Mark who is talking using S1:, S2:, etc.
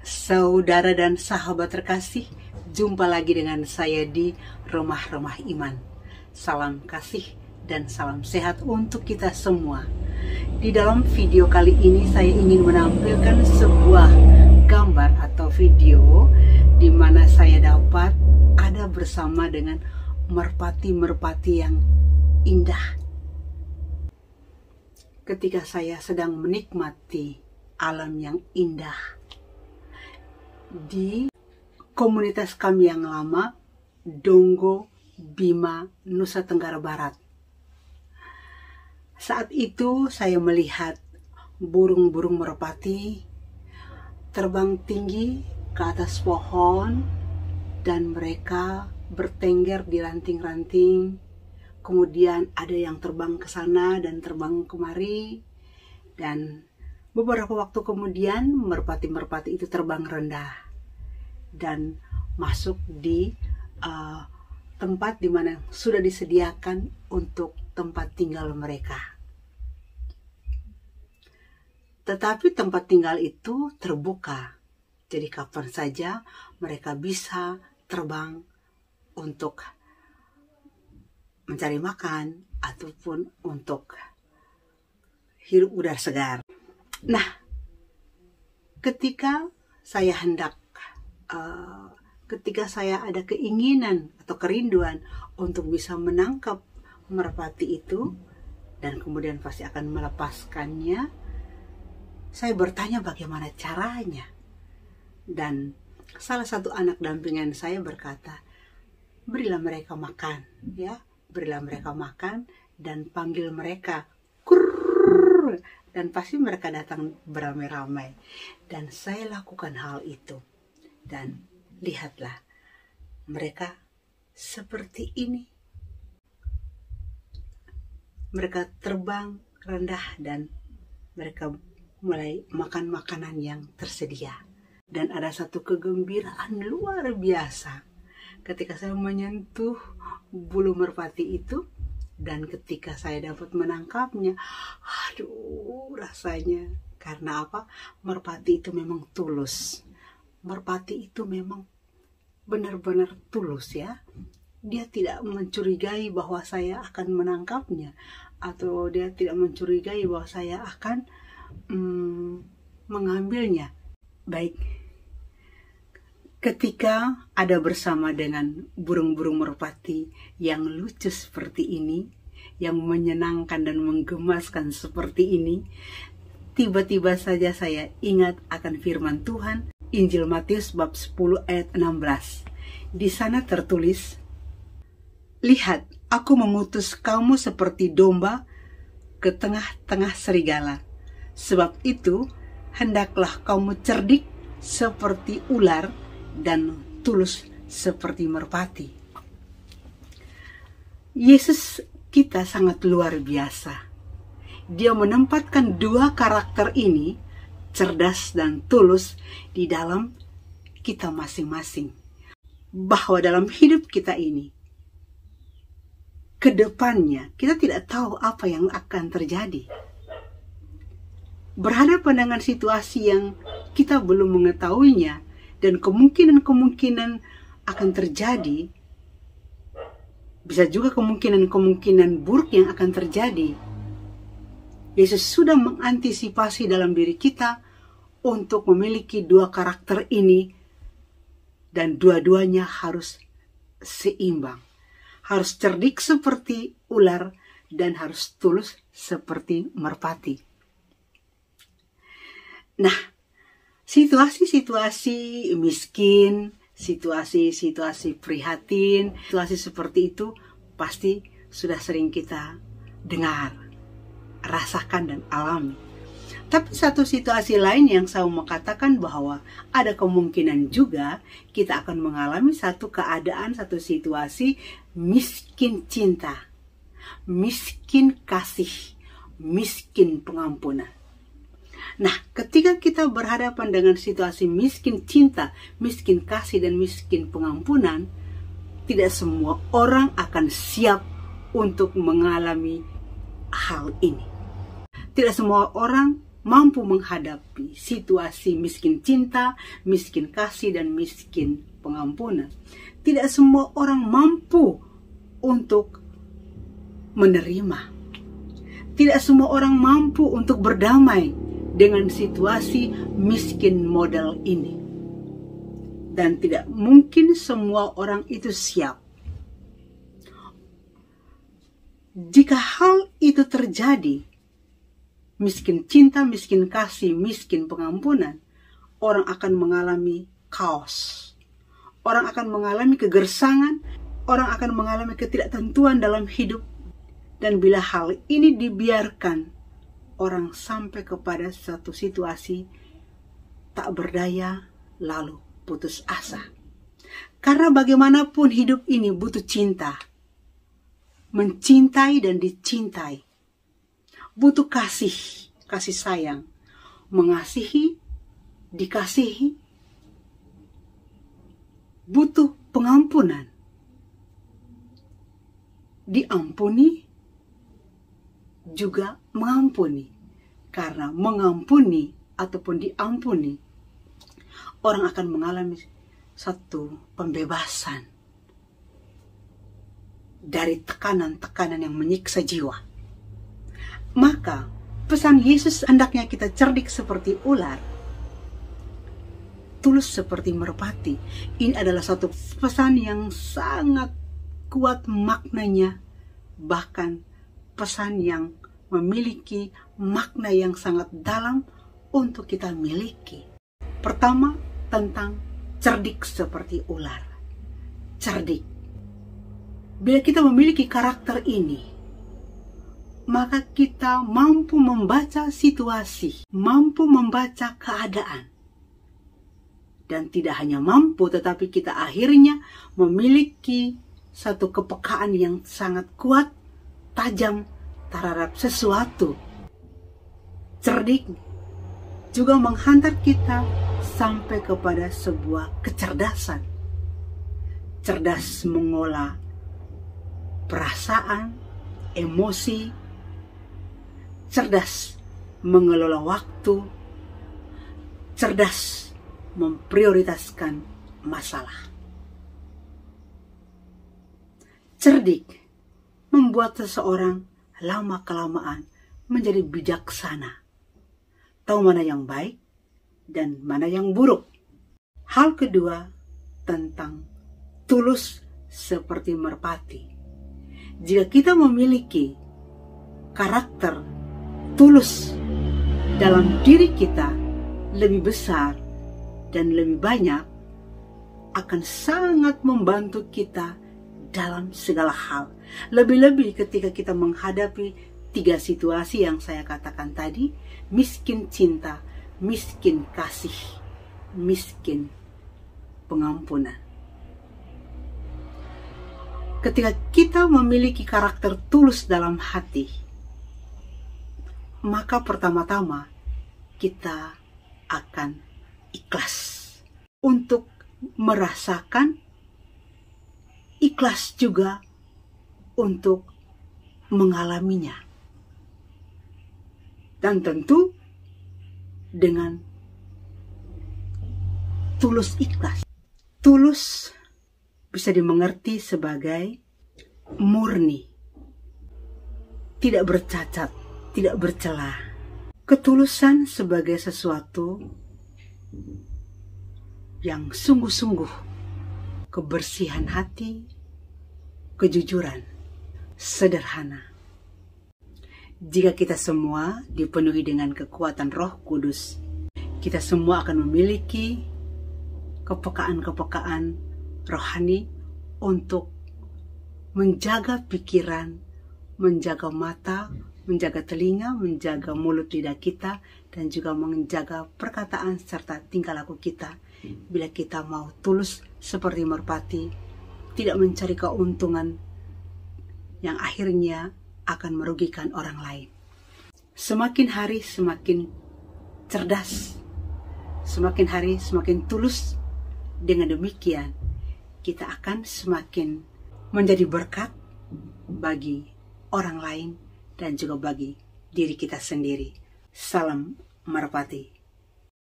S1: Saudara dan sahabat terkasih, jumpa lagi dengan saya di Remah-Remah Iman. Salam kasih dan salam sehat untuk kita semua. Di dalam video kali ini saya ingin menampilkan sebuah gambar atau video di mana saya dapat ada bersama dengan merpati-merpati yang indah. Ketika saya sedang menikmati alam yang indah di komunitas kami yang lama, Donggo, Bima, Nusa Tenggara Barat. Saat itu saya melihat burung-burung merpati terbang tinggi ke atas pohon dan mereka bertengger di ranting-ranting. Kemudian ada yang terbang ke sana dan terbang kemari, dan beberapa waktu kemudian merpati-merpati itu terbang rendah dan masuk di tempat di mana sudah disediakan untuk tempat tinggal mereka. Tetapi tempat tinggal itu terbuka, jadi kapan saja mereka bisa terbang untuk mencari makan ataupun untuk hirup udara segar. Nah, ketika saya ada keinginan atau kerinduan untuk bisa menangkap merpati itu dan kemudian pasti akan melepaskannya, saya bertanya bagaimana caranya. Dan salah satu anak dampingan saya berkata, berilah mereka makan, ya, berilah mereka makan dan panggil mereka, kurr, dan pasti mereka datang beramai-ramai. Dan saya lakukan hal itu. Dan lihatlah, mereka seperti ini. Mereka terbang rendah dan mereka mulai makan makanan yang tersedia. Dan ada satu kegembiraan luar biasa ketika saya menyentuh bulu merpati itu. Dan ketika saya dapat menangkapnya, aduh rasanya. Karena apa? Merpati itu memang tulus. Merpati itu memang benar-benar tulus, ya. Dia tidak mencurigai bahwa saya akan menangkapnya. Atau dia tidak mencurigai bahwa saya akan mengambilnya. Baik. Ketika ada bersama dengan burung-burung merpati yang lucu seperti ini, yang menyenangkan dan menggemaskan seperti ini, tiba-tiba saja saya ingat akan firman Tuhan, Injil Matius bab 10 ayat 16. Di sana tertulis, "Lihat, aku mengutus kamu seperti domba ke tengah-tengah serigala. Sebab itu, hendaklah kamu cerdik seperti ular dan tulus seperti merpati." Yesus kita sangat luar biasa. Dia menempatkan dua karakter ini, cerdas dan tulus, di dalam kita masing-masing. Bahwa dalam hidup kita ini, ke depannya kita tidak tahu apa yang akan terjadi. Berhadapan dengan situasi yang kita belum mengetahuinya, dan kemungkinan-kemungkinan akan terjadi, bisa juga kemungkinan-kemungkinan buruk yang akan terjadi. Yesus sudah mengantisipasi dalam diri kita untuk memiliki dua karakter ini, dan dua-duanya harus seimbang. Harus cerdik seperti ular dan harus tulus seperti merpati. Nah, situasi-situasi miskin, situasi-situasi prihatin, situasi seperti itu pasti sudah sering kita dengar, rasakan dan alami. Tapi satu situasi lain yang saya mau katakan bahwa ada kemungkinan juga kita akan mengalami satu keadaan, satu situasi miskin cinta, miskin kasih, miskin pengampunan. Nah, ketika kita berhadapan dengan situasi miskin cinta, miskin kasih, dan miskin pengampunan, tidak semua orang akan siap untuk mengalami hal ini. Tidak semua orang mampu menghadapi situasi miskin cinta, miskin kasih, dan miskin pengampunan. Tidak semua orang mampu untuk menerima. Tidak semua orang mampu untuk berdamai dengan situasi miskin model ini. Dan tidak mungkin semua orang itu siap. Jika hal itu terjadi, miskin cinta, miskin kasih, miskin pengampunan, orang akan mengalami kaos. Orang akan mengalami kegersangan, orang akan mengalami ketidaktentuan dalam hidup. Dan bila hal ini dibiarkan, orang sampai kepada satu situasi tak berdaya, lalu putus asa. Karena bagaimanapun hidup ini butuh cinta. Mencintai dan dicintai. Butuh kasih sayang. Mengasihi, dikasihi. Butuh pengampunan. Diampuni, juga mengampuni. Karena mengampuni ataupun diampuni, orang akan mengalami satu pembebasan dari tekanan-tekanan yang menyiksa jiwa. Maka pesan Yesus hendaknya kita cerdik seperti ular, tulus seperti merpati. Ini adalah satu pesan yang sangat kuat maknanya, bahkan pesan yang memiliki makna yang sangat dalam untuk kita miliki. Pertama, tentang cerdik seperti ular. Cerdik. Bila kita memiliki karakter ini, maka kita mampu membaca situasi, mampu membaca keadaan. Dan tidak hanya mampu, tetapi kita akhirnya memiliki satu kepekaan yang sangat kuat, tajam terhadap sesuatu. Cerdik juga menghantar kita sampai kepada sebuah kecerdasan. Cerdas mengolah perasaan, emosi, cerdas mengelola waktu, cerdas memprioritaskan masalah. Cerdik membuat seseorang lama-kelamaan menjadi bijaksana. Tahu mana yang baik dan mana yang buruk. Hal kedua, tentang tulus seperti merpati. Jika kita memiliki karakter tulus dalam diri kita lebih besar dan lebih banyak, akan sangat membantu kita dalam segala hal. Lebih-lebih ketika kita menghadapi 3 situasi yang saya katakan tadi: miskin cinta, miskin kasih, miskin pengampunan. Ketika kita memiliki karakter tulus dalam hati, maka pertama-tama kita akan ikhlas untuk merasakan, ikhlas juga untuk mengalaminya. Dan tentu dengan tulus ikhlas. Tulus bisa dimengerti sebagai murni, tidak bercacat, tidak bercela. Ketulusan sebagai sesuatu yang sungguh-sungguh, kebersihan hati, kejujuran, sederhana. Jika kita semua dipenuhi dengan kekuatan Roh Kudus, kita semua akan memiliki kepekaan-kepekaan rohani untuk menjaga pikiran, menjaga mata, menjaga telinga, menjaga mulut lidah kita, dan juga menjaga perkataan serta tingkah laku kita. Bila kita mau tulus seperti merpati, tidak mencari keuntungan yang akhirnya akan merugikan orang lain. Semakin hari semakin cerdas, semakin hari semakin tulus. Dengan demikian, kita akan semakin menjadi berkat bagi orang lain dan juga bagi diri kita sendiri. Salam Merpati.